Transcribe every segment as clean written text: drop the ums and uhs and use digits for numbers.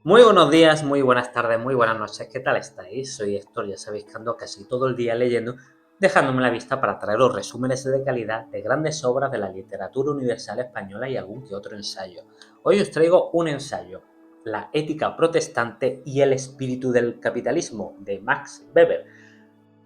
Muy buenos días, muy buenas tardes, muy buenas noches. ¿Qué tal estáis? Soy Héctor, ya sabéis que ando casi todo el día leyendo, dejándome la vista para traeros resúmenes de calidad de grandes obras de la literatura universal española y algún que otro ensayo. Hoy os traigo un ensayo, La ética protestante y el espíritu del capitalismo, de Max Weber,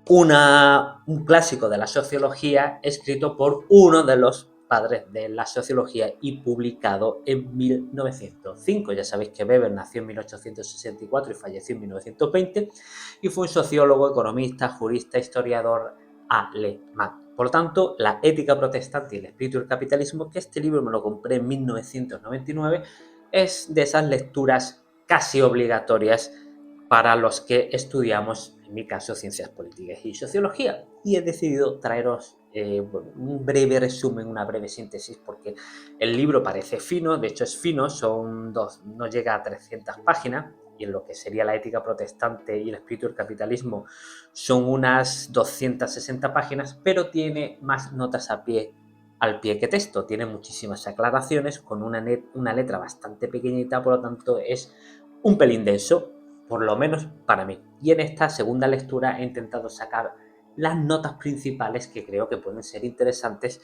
un clásico de la sociología escrito por uno de los padres de la sociología y publicado en 1905. Ya sabéis que Weber nació en 1864 y falleció en 1920 y fue un sociólogo, economista, jurista, historiador alemán. Por lo tanto, La ética protestante y el espíritu del capitalismo, que este libro me lo compré en 1999, es de esas lecturas casi obligatorias para los que estudiamos, en mi caso, ciencias políticas y sociología. Y he decidido traeros un breve resumen, una breve síntesis, porque el libro parece fino, de hecho es fino, no llega a 300 páginas, y en lo que sería la ética protestante y el espíritu del capitalismo son unas 260 páginas, pero tiene más notas al pie que texto, tiene muchísimas aclaraciones con una letra bastante pequeñita, por lo tanto es un pelín denso, por lo menos para mí. Y en esta segunda lectura he intentado sacar las notas principales que creo que pueden ser interesantes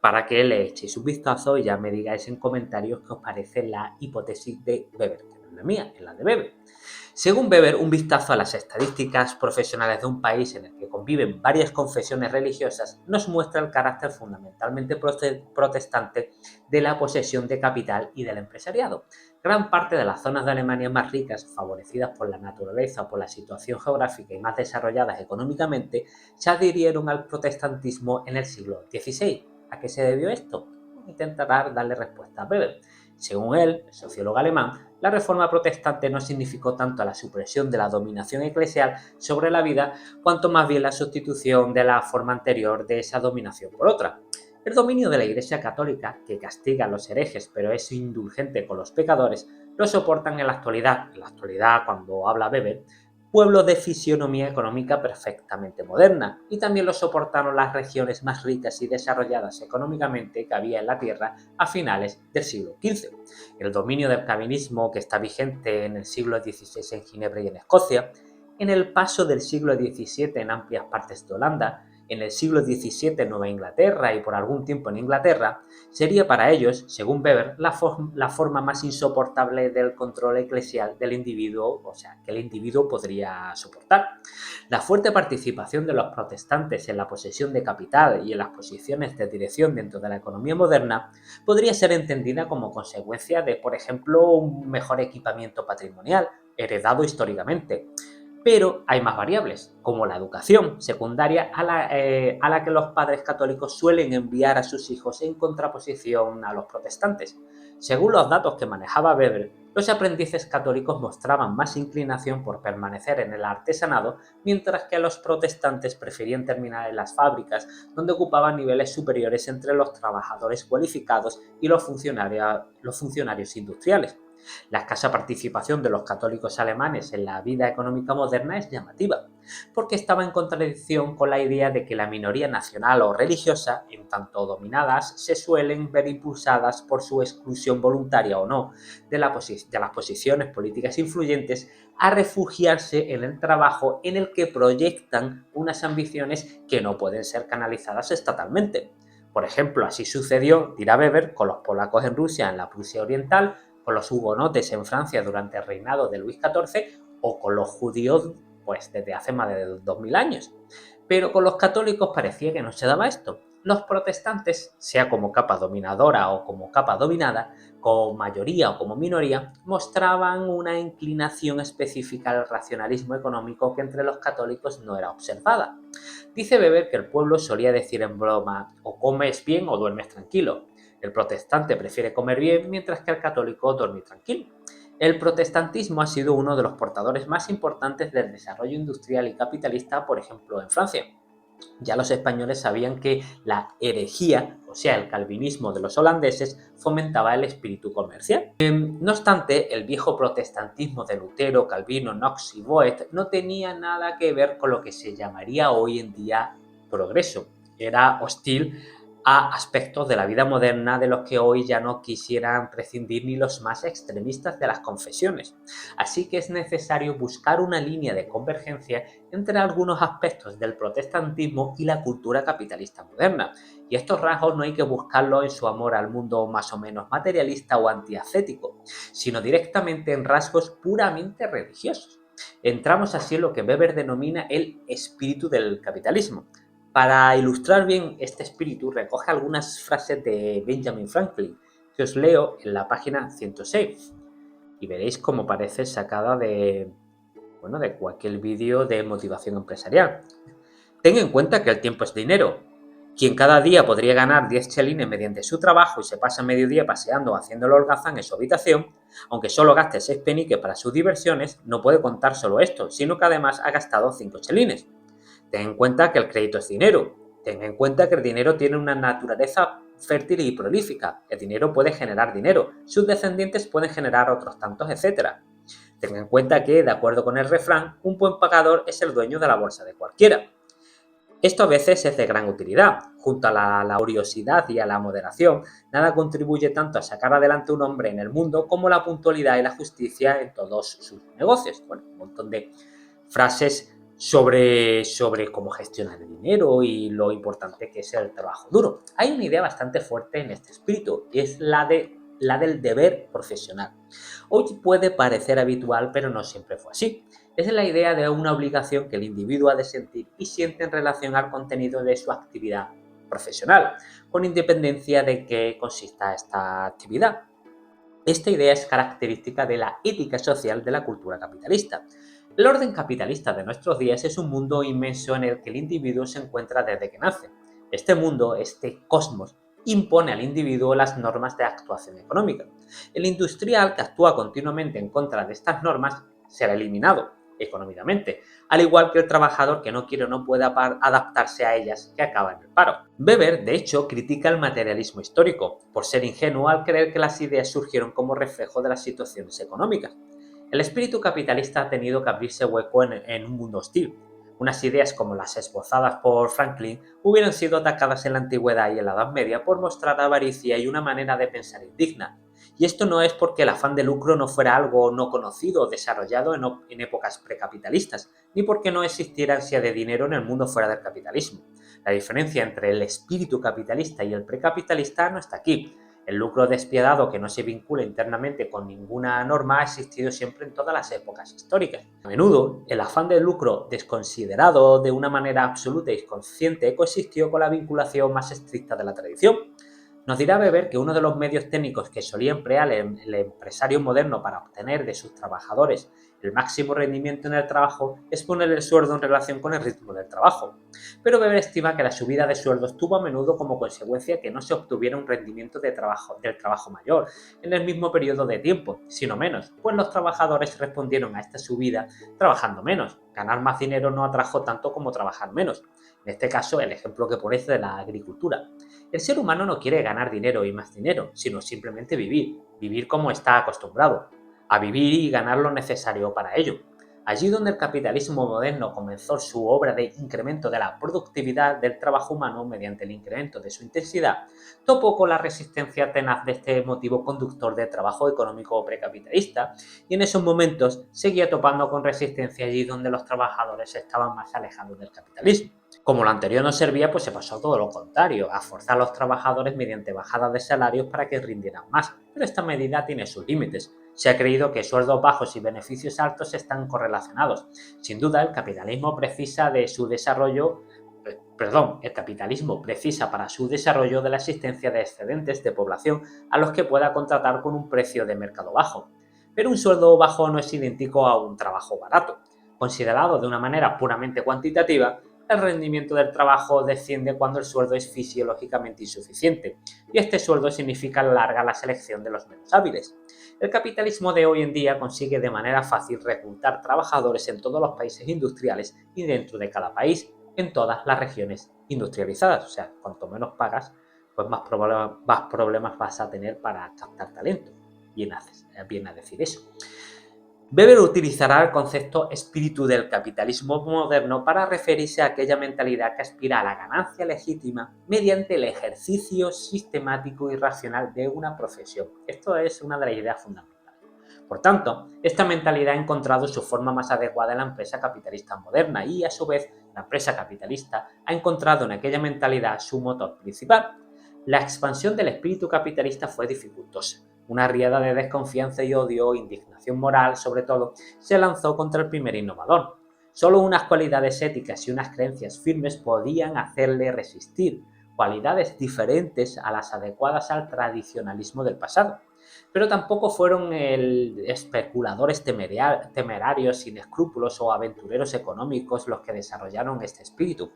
para que le echéis un vistazo y ya me digáis en comentarios qué os parece la hipótesis de Weber, que no es la mía, es la de Weber. Según Weber, un vistazo a las estadísticas profesionales de un país en el que conviven varias confesiones religiosas nos muestra el carácter fundamentalmente protestante de la posesión de capital y del empresariado. Gran parte de las zonas de Alemania más ricas, favorecidas por la naturaleza o por la situación geográfica y más desarrolladas económicamente, se adhirieron al protestantismo en el siglo XVI. ¿A qué se debió esto? Intentar darle respuesta a Weber. Según él, el sociólogo alemán, la reforma protestante no significó tanto la supresión de la dominación eclesial sobre la vida, cuanto más bien la sustitución de la forma anterior de esa dominación por otra. El dominio de la Iglesia Católica, que castiga a los herejes pero es indulgente con los pecadores, lo soportan en la actualidad cuando habla Weber, pueblos de fisionomía económica perfectamente moderna, y también lo soportaron las regiones más ricas y desarrolladas económicamente que había en la tierra a finales del siglo XV. El dominio del calvinismo, que está vigente en el siglo XVI en Ginebra y en Escocia, en el paso del siglo XVII en amplias partes de Holanda, en el siglo XVII en Nueva Inglaterra y por algún tiempo en Inglaterra, sería para ellos, según Weber, la forma más insoportable del control eclesial del individuo, o sea, que el individuo podría soportar. La fuerte participación de los protestantes en la posesión de capital y en las posiciones de dirección dentro de la economía moderna podría ser entendida como consecuencia de, por ejemplo, un mejor equipamiento patrimonial, heredado históricamente. Pero hay más variables, como la educación secundaria a la que los padres católicos suelen enviar a sus hijos en contraposición a los protestantes. Según los datos que manejaba Weber, los aprendices católicos mostraban más inclinación por permanecer en el artesanado, mientras que los protestantes preferían terminar en las fábricas, donde ocupaban niveles superiores entre los trabajadores cualificados y los funcionarios industriales. La escasa participación de los católicos alemanes en la vida económica moderna es llamativa, porque estaba en contradicción con la idea de que la minoría nacional o religiosa, en tanto dominadas, se suelen ver impulsadas por su exclusión voluntaria o no de las posiciones políticas influyentes a refugiarse en el trabajo en el que proyectan unas ambiciones que no pueden ser canalizadas estatalmente. Por ejemplo, así sucedió, dirá Weber, con los polacos en Rusia en la Prusia Oriental, con los hugonotes en Francia durante el reinado de Luis XIV o con los judíos pues desde hace más de 2000 años. Pero con los católicos parecía que no se daba esto. Los protestantes, sea como capa dominadora o como capa dominada, con mayoría o como minoría, mostraban una inclinación específica al racionalismo económico que entre los católicos no era observada. Dice Weber que el pueblo solía decir en broma: o comes bien o duermes tranquilo. El protestante prefiere comer bien, mientras que el católico dormir tranquilo. El protestantismo ha sido uno de los portadores más importantes del desarrollo industrial y capitalista, por ejemplo, en Francia. Ya los españoles sabían que la herejía, o sea, el calvinismo de los holandeses, fomentaba el espíritu comercial. No obstante, el viejo protestantismo de Lutero, Calvino, Knox y Voet no tenía nada que ver con lo que se llamaría hoy en día progreso. Era hostil a aspectos de la vida moderna de los que hoy ya no quisieran prescindir ni los más extremistas de las confesiones. Así que es necesario buscar una línea de convergencia entre algunos aspectos del protestantismo y la cultura capitalista moderna. Y estos rasgos no hay que buscarlos en su amor al mundo más o menos materialista o antiascético, sino directamente en rasgos puramente religiosos. Entramos así en lo que Weber denomina el espíritu del capitalismo. Para ilustrar bien este espíritu, recoge algunas frases de Benjamin Franklin, que os leo en la página 106, y veréis cómo parece sacada de cualquier vídeo de motivación empresarial. Ten en cuenta que el tiempo es dinero. Quien cada día podría ganar 10 chelines mediante su trabajo y se pasa medio día paseando o haciéndolo holgazán en su habitación, aunque solo gaste 6 peniques para sus diversiones, no puede contar solo esto, sino que además ha gastado 5 chelines. Ten en cuenta que el crédito es dinero. Ten en cuenta que el dinero tiene una naturaleza fértil y prolífica. El dinero puede generar dinero. Sus descendientes pueden generar otros tantos, etc. Ten en cuenta que, de acuerdo con el refrán, un buen pagador es el dueño de la bolsa de cualquiera. Esto a veces es de gran utilidad. Junto a la laboriosidad y a la moderación, nada contribuye tanto a sacar adelante un hombre en el mundo como la puntualidad y la justicia en todos sus negocios. Bueno, un montón de frases sobre cómo gestionar el dinero y lo importante que es el trabajo duro. Hay una idea bastante fuerte en este espíritu y es la del deber profesional. Hoy puede parecer habitual, pero no siempre fue así. Es la idea de una obligación que el individuo ha de sentir y siente en relación al contenido de su actividad profesional, con independencia de qué consista esta actividad. Esta idea es característica de la ética social de la cultura capitalista. El orden capitalista de nuestros días es un mundo inmenso en el que el individuo se encuentra desde que nace. Este mundo, este cosmos, impone al individuo las normas de actuación económica. El industrial que actúa continuamente en contra de estas normas será eliminado económicamente, al igual que el trabajador que no quiere o no puede adaptarse a ellas, que acaba en el paro. Weber, de hecho, critica el materialismo histórico, por ser ingenuo al creer que las ideas surgieron como reflejo de las situaciones económicas. El espíritu capitalista ha tenido que abrirse hueco en un mundo hostil. Unas ideas como las esbozadas por Franklin hubieran sido atacadas en la antigüedad y en la Edad Media por mostrar avaricia y una manera de pensar indigna. Y esto no es porque el afán de lucro no fuera algo no conocido o desarrollado en épocas precapitalistas, ni porque no existiera ansia de dinero en el mundo fuera del capitalismo. La diferencia entre el espíritu capitalista y el precapitalista no está aquí. El lucro despiadado que no se vincula internamente con ninguna norma ha existido siempre en todas las épocas históricas. A menudo, el afán del lucro desconsiderado de una manera absoluta y consciente coexistió con la vinculación más estricta de la tradición. Nos dirá Weber que uno de los medios técnicos que solía emplear el empresario moderno para obtener de sus trabajadores el máximo rendimiento en el trabajo es poner el sueldo en relación con el ritmo del trabajo. Pero Weber estima que la subida de sueldos tuvo a menudo como consecuencia que no se obtuviera un rendimiento del trabajo mayor en el mismo periodo de tiempo, sino menos, pues los trabajadores respondieron a esta subida trabajando menos. Ganar más dinero no atrajo tanto como trabajar menos. En este caso, el ejemplo que pone es de la agricultura. El ser humano no quiere ganar dinero y más dinero, sino simplemente vivir como está acostumbrado, a vivir y ganar lo necesario para ello. Allí donde el capitalismo moderno comenzó su obra de incremento de la productividad del trabajo humano mediante el incremento de su intensidad, topó con la resistencia tenaz de este motivo conductor del trabajo económico precapitalista y en esos momentos seguía topando con resistencia allí donde los trabajadores estaban más alejados del capitalismo. Como lo anterior no servía, pues se pasó a todo lo contrario, a forzar a los trabajadores mediante bajadas de salarios para que rindieran más. Pero esta medida tiene sus límites. Se ha creído que sueldos bajos y beneficios altos están correlacionados. Sin duda, el capitalismo precisa para su desarrollo de la existencia de excedentes de población a los que pueda contratar con un precio de mercado bajo. Pero un sueldo bajo no es idéntico a un trabajo barato. Considerado de una manera puramente cuantitativa, el rendimiento del trabajo desciende cuando el sueldo es fisiológicamente insuficiente, y este sueldo significa alargar la selección de los menos hábiles. El capitalismo de hoy en día consigue de manera fácil reclutar trabajadores en todos los países industriales y dentro de cada país, en todas las regiones industrializadas. O sea, cuanto menos pagas, pues más problemas vas a tener para captar talento. Bien a decir eso. Weber utilizará el concepto espíritu del capitalismo moderno para referirse a aquella mentalidad que aspira a la ganancia legítima mediante el ejercicio sistemático y racional de una profesión. Esto es una de las ideas fundamentales. Por tanto, esta mentalidad ha encontrado su forma más adecuada en la empresa capitalista moderna y, a su vez, la empresa capitalista ha encontrado en aquella mentalidad su motor principal. La expansión del espíritu capitalista fue dificultosa. Una riada de desconfianza y odio, indignación moral, sobre todo, se lanzó contra el primer innovador. Solo unas cualidades éticas y unas creencias firmes podían hacerle resistir, cualidades diferentes a las adecuadas al tradicionalismo del pasado. Pero tampoco fueron especuladores temerarios, sin escrúpulos o aventureros económicos los que desarrollaron este espíritu,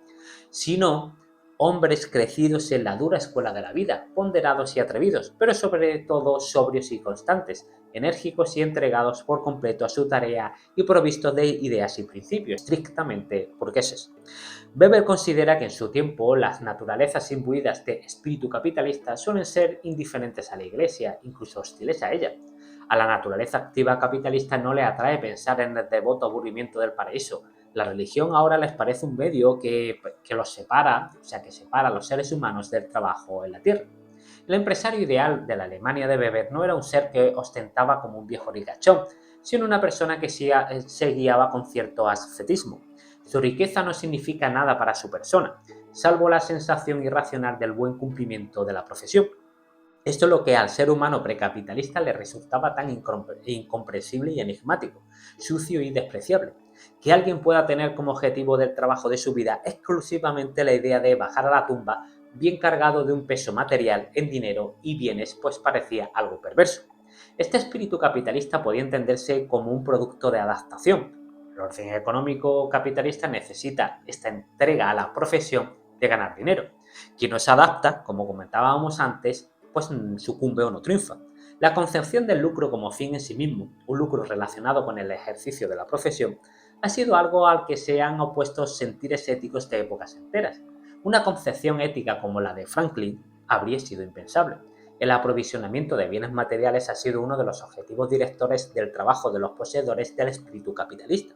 sino hombres crecidos en la dura escuela de la vida, ponderados y atrevidos, pero sobre todo sobrios y constantes, enérgicos y entregados por completo a su tarea y provistos de ideas y principios, estrictamente burgueses. Weber considera que en su tiempo las naturalezas imbuidas de espíritu capitalista suelen ser indiferentes a la Iglesia, incluso hostiles a ella. A la naturaleza activa capitalista no le atrae pensar en el devoto aburrimiento del paraíso. La religión ahora les parece un medio que los separa, o sea, que separa a los seres humanos del trabajo en la tierra. El empresario ideal de la Alemania de Weber no era un ser que ostentaba como un viejo ricachón, sino una persona que se guiaba con cierto ascetismo. Su riqueza no significa nada para su persona, salvo la sensación irracional del buen cumplimiento de la profesión. Esto es lo que al ser humano precapitalista le resultaba tan incomprensible y enigmático, sucio y despreciable. Que alguien pueda tener como objetivo del trabajo de su vida exclusivamente la idea de bajar a la tumba bien cargado de un peso material en dinero y bienes, pues parecía algo perverso. Este espíritu capitalista podía entenderse como un producto de adaptación. El orden económico capitalista necesita esta entrega a la profesión de ganar dinero. Quien no se adapta, como comentábamos antes, pues sucumbe o no triunfa. La concepción del lucro como fin en sí mismo, un lucro relacionado con el ejercicio de la profesión, ha sido algo al que se han opuesto sentires éticos de épocas enteras. Una concepción ética como la de Franklin habría sido impensable. El aprovisionamiento de bienes materiales ha sido uno de los objetivos directores del trabajo de los poseedores del espíritu capitalista.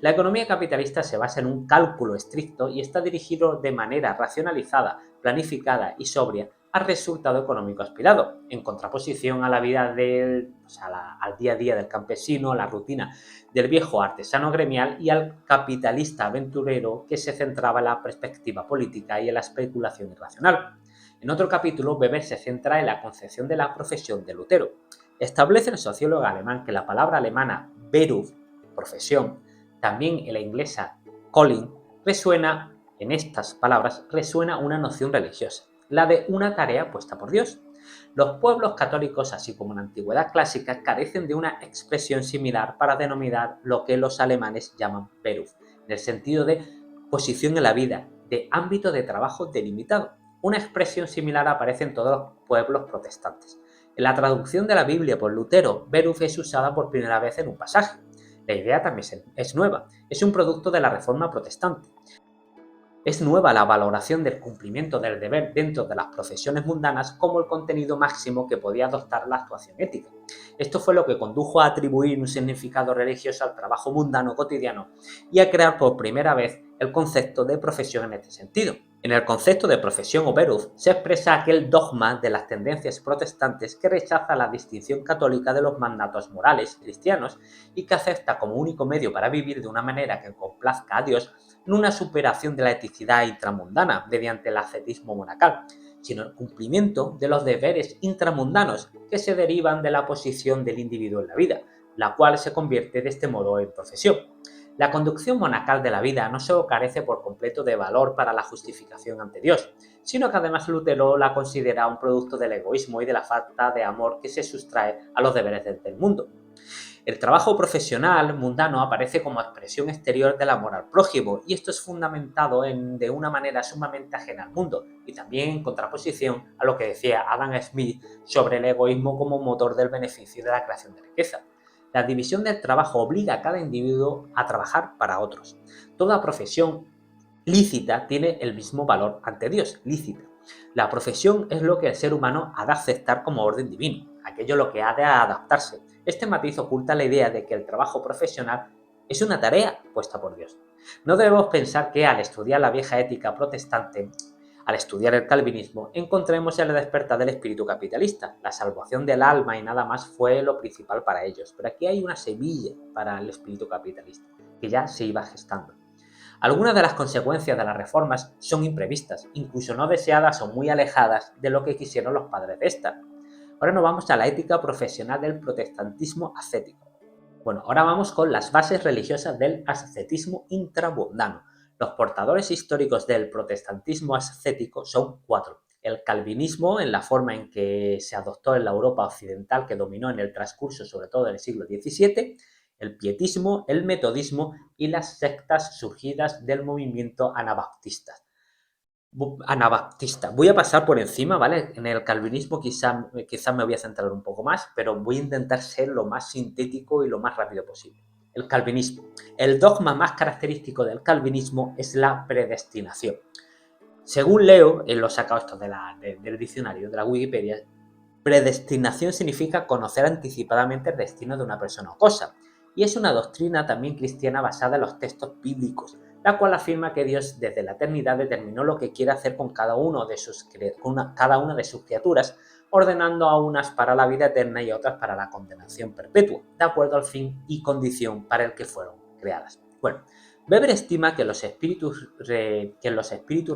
La economía capitalista se basa en un cálculo estricto y está dirigido de manera racionalizada, planificada y sobria al resultado económico aspirado, en contraposición a la vida al día a día del campesino, a la rutina del viejo artesano gremial y al capitalista aventurero que se centraba en la perspectiva política y en la especulación irracional. En otro capítulo, Weber se centra en la concepción de la profesión de Lutero. Establece el sociólogo alemán que la palabra alemana Beruf, profesión, también en la inglesa calling, en estas palabras resuena una noción religiosa, la de una tarea puesta por Dios. Los pueblos católicos, así como en la antigüedad clásica, carecen de una expresión similar para denominar lo que los alemanes llaman Beruf, en el sentido de posición en la vida, de ámbito de trabajo delimitado. Una expresión similar aparece en todos los pueblos protestantes. En la traducción de la Biblia por Lutero, Beruf es usada por primera vez en un pasaje. La idea también es nueva, es un producto de la Reforma Protestante. Es nueva la valoración del cumplimiento del deber dentro de las profesiones mundanas como el contenido máximo que podía adoptar la actuación ética. Esto fue lo que condujo a atribuir un significado religioso al trabajo mundano cotidiano y a crear por primera vez el concepto de profesión en este sentido. En el concepto de profesión o beruf se expresa aquel dogma de las tendencias protestantes que rechaza la distinción católica de los mandatos morales cristianos y que acepta como único medio para vivir de una manera que complazca a Dios no una superación de la eticidad intramundana mediante el ascetismo monacal, sino el cumplimiento de los deberes intramundanos que se derivan de la posición del individuo en la vida, la cual se convierte de este modo en profesión. La conducción monacal de la vida no solo carece por completo de valor para la justificación ante Dios, sino que además Lutero la considera un producto del egoísmo y de la falta de amor que se sustrae a los deberes del mundo. El trabajo profesional mundano aparece como expresión exterior del amor al prójimo y esto es fundamentado de una manera sumamente ajena al mundo y también en contraposición a lo que decía Adam Smith sobre el egoísmo como motor del beneficio y de la creación de riqueza. La división del trabajo obliga a cada individuo a trabajar para otros. Toda profesión lícita tiene el mismo valor ante Dios, lícita. La profesión es lo que el ser humano ha de aceptar como orden divino. aquello lo que ha de adaptarse. Este matiz oculta la idea de que el trabajo profesional es una tarea puesta por Dios. No debemos pensar que al estudiar la vieja ética protestante, al estudiar el calvinismo, encontremos el despertar del espíritu capitalista. La salvación del alma y nada más fue lo principal para ellos. Pero aquí hay una semilla para el espíritu capitalista, que ya se iba gestando. Algunas de las consecuencias de las reformas son imprevistas, incluso no deseadas o muy alejadas de lo que quisieron los padres de esta. Ahora nos vamos a la ética profesional del protestantismo ascético. Bueno, ahora vamos con las bases religiosas del ascetismo intramundano. Los portadores históricos del protestantismo ascético son 4. El calvinismo, en la forma en que se adoptó en la Europa occidental que dominó en el transcurso sobre todo del siglo XVII, el pietismo, el metodismo y las sectas surgidas del movimiento anabaptista. Voy a pasar por encima, ¿vale? En el calvinismo quizá me voy a centrar un poco más, pero voy a intentar ser lo más sintético y lo más rápido posible. El calvinismo. El dogma más característico del calvinismo es la predestinación. Según leo, lo he sacado esto del diccionario, de la Wikipedia, predestinación significa conocer anticipadamente el destino de una persona o cosa, y es una doctrina también cristiana basada en los textos bíblicos, la cual afirma que Dios desde la eternidad determinó lo que quiere hacer con cada una de sus criaturas, ordenando a unas para la vida eterna y a otras para la condenación perpetua, de acuerdo al fin y condición para el que fueron creadas. Bueno, Weber estima que en los espíritus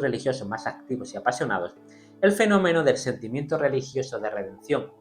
religiosos más activos y apasionados, el fenómeno del sentimiento religioso de redención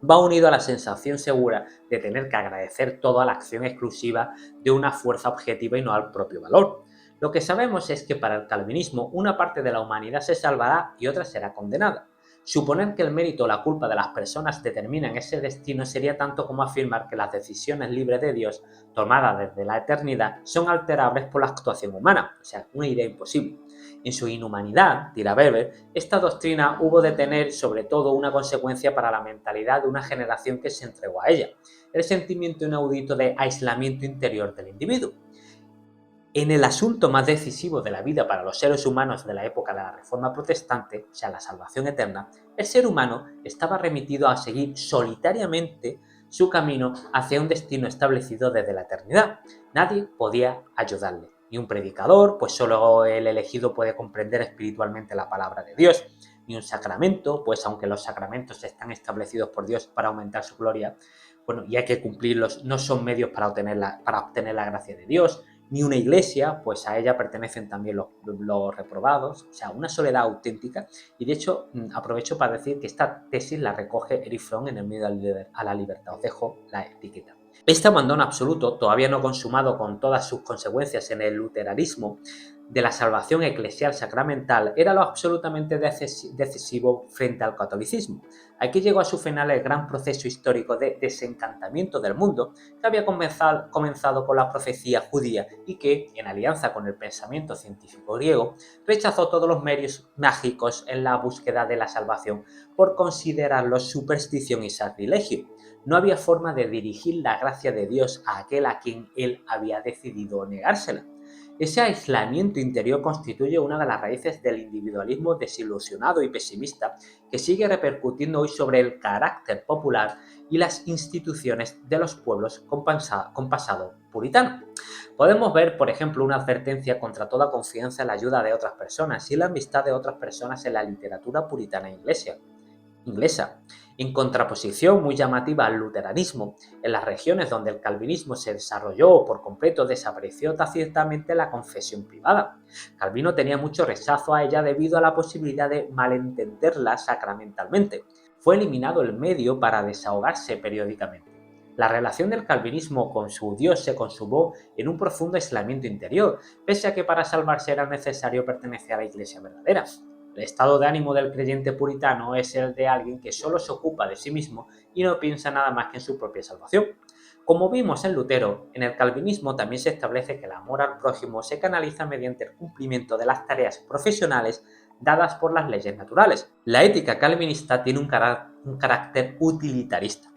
va unido a la sensación segura de tener que agradecer todo a la acción exclusiva de una fuerza objetiva y no al propio valor. Lo que sabemos es que para el calvinismo una parte de la humanidad se salvará y otra será condenada. Suponer que el mérito o la culpa de las personas determinan ese destino sería tanto como afirmar que las decisiones libres de Dios, tomadas desde la eternidad, son alterables por la actuación humana, o sea, una idea imposible. En su inhumanidad, dirá Weber, esta doctrina hubo de tener sobre todo una consecuencia para la mentalidad de una generación que se entregó a ella, el sentimiento inaudito de aislamiento interior del individuo. En el asunto más decisivo de la vida para los seres humanos de la época de la Reforma Protestante, o sea, la salvación eterna, el ser humano estaba remitido a seguir solitariamente su camino hacia un destino establecido desde la eternidad. Nadie podía ayudarle. Ni un predicador, pues solo el elegido puede comprender espiritualmente la palabra de Dios. Ni un sacramento, pues aunque los sacramentos están establecidos por Dios para aumentar su gloria, bueno, y hay que cumplirlos, no son medios para obtener la gracia de Dios. Ni una iglesia, pues a ella pertenecen también los reprobados, o sea, una soledad auténtica. Y de hecho, aprovecho para decir que esta tesis la recoge Erich Fromm en El miedo a la libertad. Os dejo la etiqueta. Este abandono absoluto, todavía no consumado con todas sus consecuencias en el luteranismo, de la salvación eclesial sacramental era lo absolutamente decisivo frente al catolicismo. Aquí llegó a su final el gran proceso histórico de desencantamiento del mundo que había comenzado con la profecía judía y que, en alianza con el pensamiento científico griego, rechazó todos los medios mágicos en la búsqueda de la salvación por considerarlos superstición y sacrilegio. No había forma de dirigir la gracia de Dios a aquel a quien él había decidido negársela. Ese aislamiento interior constituye una de las raíces del individualismo desilusionado y pesimista que sigue repercutiendo hoy sobre el carácter popular y las instituciones de los pueblos con pasado puritano. Podemos ver, por ejemplo, una advertencia contra toda confianza en la ayuda de otras personas y la amistad de otras personas en la literatura puritana inglesa. En contraposición muy llamativa al luteranismo, en las regiones donde el calvinismo se desarrolló por completo desapareció tácitamente la confesión privada. Calvino tenía mucho rechazo a ella debido a la posibilidad de malentenderla sacramentalmente. Fue eliminado el medio para desahogarse periódicamente. La relación del calvinismo con su Dios se consumó en un profundo aislamiento interior, pese a que para salvarse era necesario pertenecer a la iglesia verdadera. El estado de ánimo del creyente puritano es el de alguien que solo se ocupa de sí mismo y no piensa nada más que en su propia salvación. Como vimos en Lutero, en el calvinismo también se establece que el amor al prójimo se canaliza mediante el cumplimiento de las tareas profesionales dadas por las leyes naturales. La ética calvinista tiene un carácter utilitarista.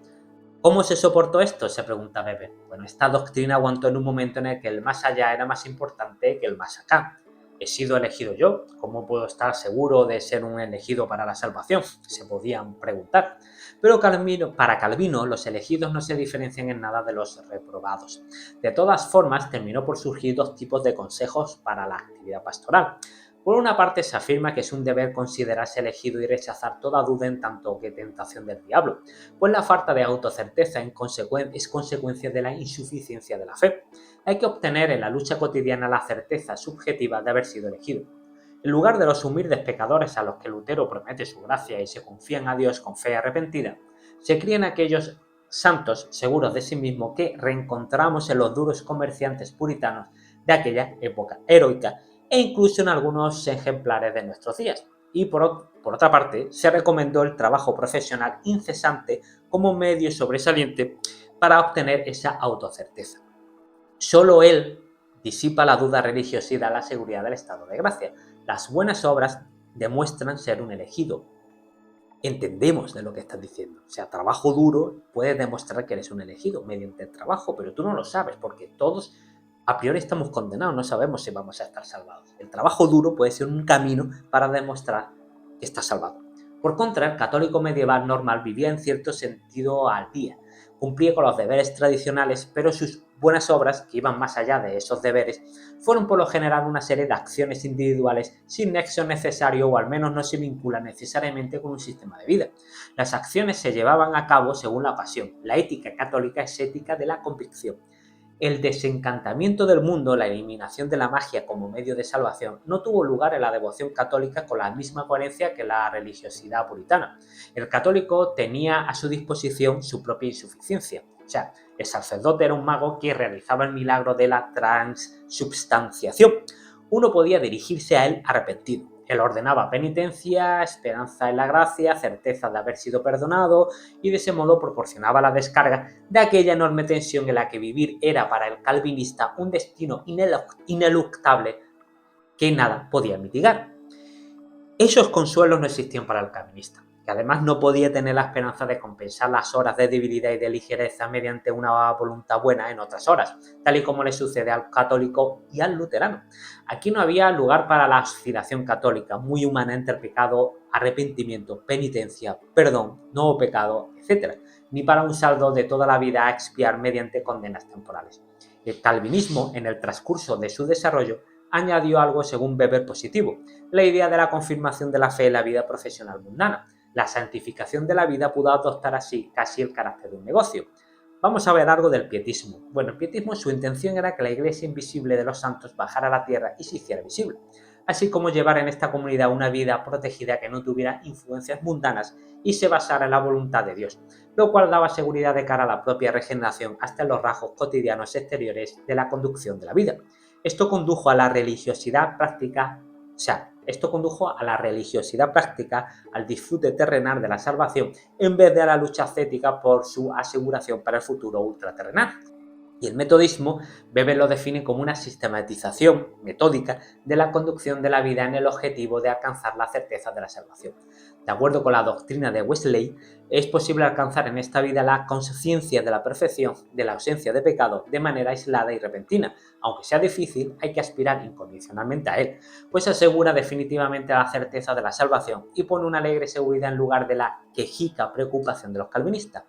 ¿Cómo se soportó esto?, se pregunta Weber. Bueno, esta doctrina aguantó en un momento en el que el más allá era más importante que el más acá. ¿He sido elegido yo? ¿Cómo puedo estar seguro de ser un elegido para la salvación? Se podían preguntar. Pero para Calvino, los elegidos no se diferencian en nada de los reprobados. De todas formas, terminó por surgir dos tipos de consejos para la actividad pastoral. Por una parte, se afirma que es un deber considerarse elegido y rechazar toda duda en tanto que tentación del diablo, pues la falta de autocerteza es consecuencia de la insuficiencia de la fe. Hay que obtener en la lucha cotidiana la certeza subjetiva de haber sido elegido. En lugar de los humildes pecadores a los que Lutero promete su gracia y se confían a Dios con fe arrepentida, se crían aquellos santos seguros de sí mismos que reencontramos en los duros comerciantes puritanos de aquella época heroica e incluso en algunos ejemplares de nuestros días. Y por otra parte, se recomendó el trabajo profesional incesante como medio sobresaliente para obtener esa autocerteza. Solo él disipa la duda religiosa y da la seguridad del estado de gracia. Las buenas obras demuestran ser un elegido. Entendemos de lo que estás diciendo. O sea, trabajo duro puede demostrar que eres un elegido mediante el trabajo, pero tú no lo sabes porque todos a priori estamos condenados, no sabemos si vamos a estar salvados. El trabajo duro puede ser un camino para demostrar que estás salvado. Por contra, el católico medieval normal vivía en cierto sentido al día. Cumplía con los deberes tradicionales, pero sus buenas obras, que iban más allá de esos deberes, fueron por lo general una serie de acciones individuales sin nexo necesario o al menos no se vinculan necesariamente con un sistema de vida. Las acciones se llevaban a cabo según la pasión. La ética católica es ética de la convicción. El desencantamiento del mundo, la eliminación de la magia como medio de salvación, no tuvo lugar en la devoción católica con la misma coherencia que la religiosidad puritana. El católico tenía a su disposición su propia insuficiencia. O sea, el sacerdote era un mago que realizaba el milagro de la transubstanciación. Uno podía dirigirse a él arrepentido. Él ordenaba penitencia, esperanza en la gracia, certeza de haber sido perdonado y de ese modo proporcionaba la descarga de aquella enorme tensión en la que vivir era para el calvinista un destino ineluctable que nada podía mitigar. Esos consuelos no existían para el calvinista, que además no podía tener la esperanza de compensar las horas de debilidad y de ligereza mediante una voluntad buena en otras horas, tal y como le sucede al católico y al luterano. Aquí no había lugar para la oscilación católica, muy humana entre pecado, arrepentimiento, penitencia, perdón, nuevo pecado, etc., ni para un saldo de toda la vida a expiar mediante condenas temporales. El calvinismo, en el transcurso de su desarrollo, añadió algo según Weber positivo, la idea de la confirmación de la fe en la vida profesional mundana. La santificación de la vida pudo adoptar así casi el carácter de un negocio. Vamos a ver algo del pietismo. Bueno, el pietismo, su intención era que la iglesia invisible de los santos bajara a la tierra y se hiciera visible, así como llevar en esta comunidad una vida protegida que no tuviera influencias mundanas y se basara en la voluntad de Dios, lo cual daba seguridad de cara a la propia regeneración hasta en los rasgos cotidianos exteriores de la conducción de la vida. Esto condujo a la religiosidad práctica, al disfrute terrenal de la salvación, en vez de a la lucha ascética por su aseguración para el futuro ultraterrenal. Y el metodismo, Weber lo define como una sistematización metódica de la conducción de la vida en el objetivo de alcanzar la certeza de la salvación. De acuerdo con la doctrina de Wesley, es posible alcanzar en esta vida la conciencia de la perfección, de la ausencia de pecado, de manera aislada y repentina. Aunque sea difícil, hay que aspirar incondicionalmente a él, pues asegura definitivamente la certeza de la salvación y pone una alegre seguridad en lugar de la quejica preocupación de los calvinistas.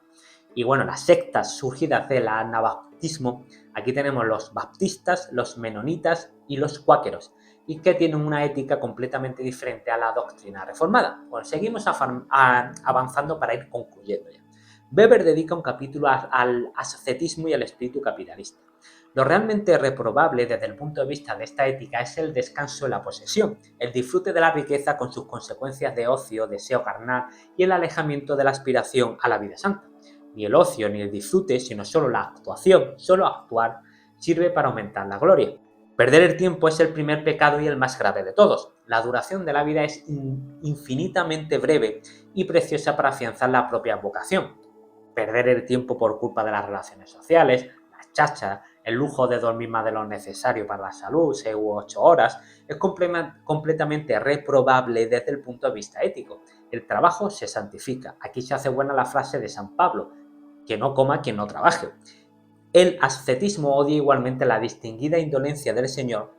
Y bueno, las sectas surgidas del anabaptismo, aquí tenemos los baptistas, los menonitas y los cuáqueros, y que tienen una ética completamente diferente a la doctrina reformada. Bueno, seguimos avanzando para ir concluyendo ya. Weber dedica un capítulo al ascetismo y al espíritu capitalista. Lo realmente reprobable desde el punto de vista de esta ética es el descanso en la posesión, el disfrute de la riqueza con sus consecuencias de ocio, deseo carnal y el alejamiento de la aspiración a la vida santa. Ni el ocio ni el disfrute, sino solo la actuación, solo actuar, sirve para aumentar la gloria. Perder el tiempo es el primer pecado y el más grave de todos. La duración de la vida es infinitamente breve y preciosa para afianzar la propia vocación. Perder el tiempo por culpa de las relaciones sociales, las chachas, el lujo de dormir más de lo necesario para la salud, 6 u 8 horas, es completamente reprobable desde el punto de vista ético. El trabajo se santifica. Aquí se hace buena la frase de San Pablo: que no coma quien no trabaje. El ascetismo odia igualmente la distinguida indolencia del Señor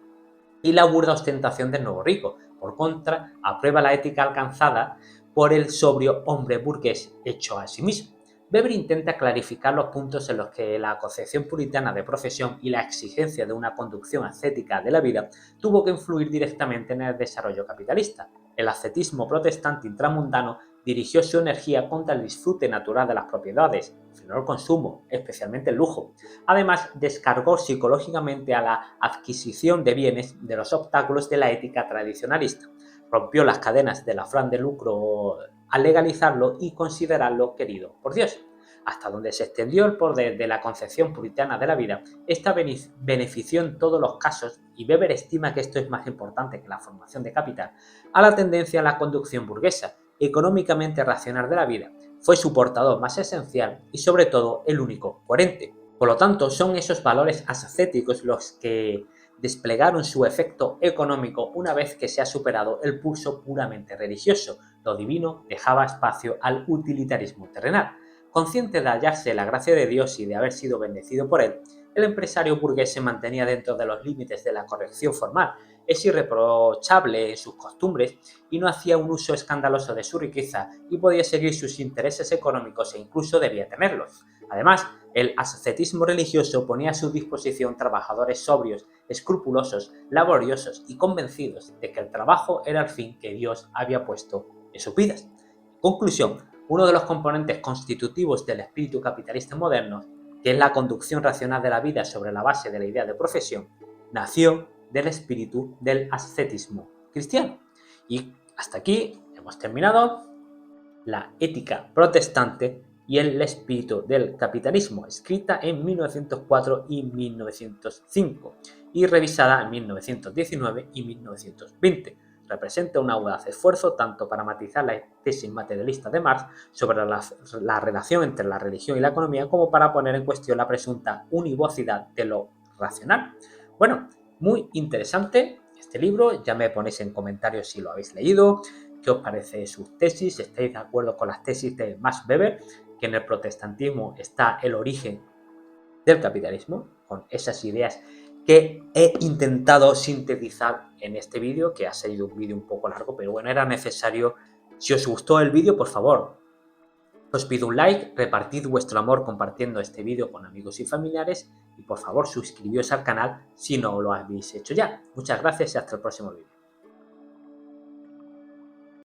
y la burda ostentación del nuevo rico. Por contra, aprueba la ética alcanzada por el sobrio hombre burgués hecho a sí mismo. Weber intenta clarificar los puntos en los que la concepción puritana de profesión y la exigencia de una conducción ascética de la vida tuvo que influir directamente en el desarrollo capitalista. El ascetismo protestante intramundano dirigió su energía contra el disfrute natural de las propiedades, frenó el consumo, especialmente el lujo. Además, descargó psicológicamente a la adquisición de bienes de los obstáculos de la ética tradicionalista. Rompió las cadenas del afán de lucro al legalizarlo y considerarlo querido por Dios. Hasta donde se extendió el poder de la concepción puritana de la vida, esta benefició en todos los casos, y Weber estima que esto es más importante que la formación de capital, a la tendencia a la conducción burguesa, económicamente racional de la vida. Fue su portador más esencial y sobre todo el único coherente. Por lo tanto, son esos valores ascéticos los que desplegaron su efecto económico una vez que se ha superado el pulso puramente religioso. Lo divino dejaba espacio al utilitarismo terrenal. Consciente de hallarse la gracia de Dios y de haber sido bendecido por él, el empresario burgués se mantenía dentro de los límites de la corrección formal, es irreprochable en sus costumbres y no hacía un uso escandaloso de su riqueza y podía seguir sus intereses económicos e incluso debía tenerlos. Además, el ascetismo religioso ponía a su disposición trabajadores sobrios, escrupulosos, laboriosos y convencidos de que el trabajo era el fin que Dios había puesto en sus vidas. En conclusión, uno de los componentes constitutivos del espíritu capitalista moderno, que es la conducción racional de la vida sobre la base de la idea de profesión, nació del espíritu del ascetismo cristiano. Y hasta aquí hemos terminado la ética protestante y el espíritu del capitalismo, escrita en 1904 y 1905 y revisada en 1919 y 1920. Representa un audaz esfuerzo tanto para matizar la tesis materialista de Marx sobre la relación entre la religión y la economía como para poner en cuestión la presunta univocidad de lo racional. Bueno, muy interesante este libro, ya me ponéis en comentarios si lo habéis leído, qué os parece sus tesis, estáis de acuerdo con las tesis de Max Weber, que en el protestantismo está el origen del capitalismo, con esas ideas que he intentado sintetizar en este vídeo, que ha sido un vídeo un poco largo, pero bueno, era necesario. Si os gustó el vídeo, por favor, os pido un like, repartid vuestro amor compartiendo este vídeo con amigos y familiares y por favor suscribíos al canal si no lo habéis hecho ya. Muchas gracias y hasta el próximo vídeo.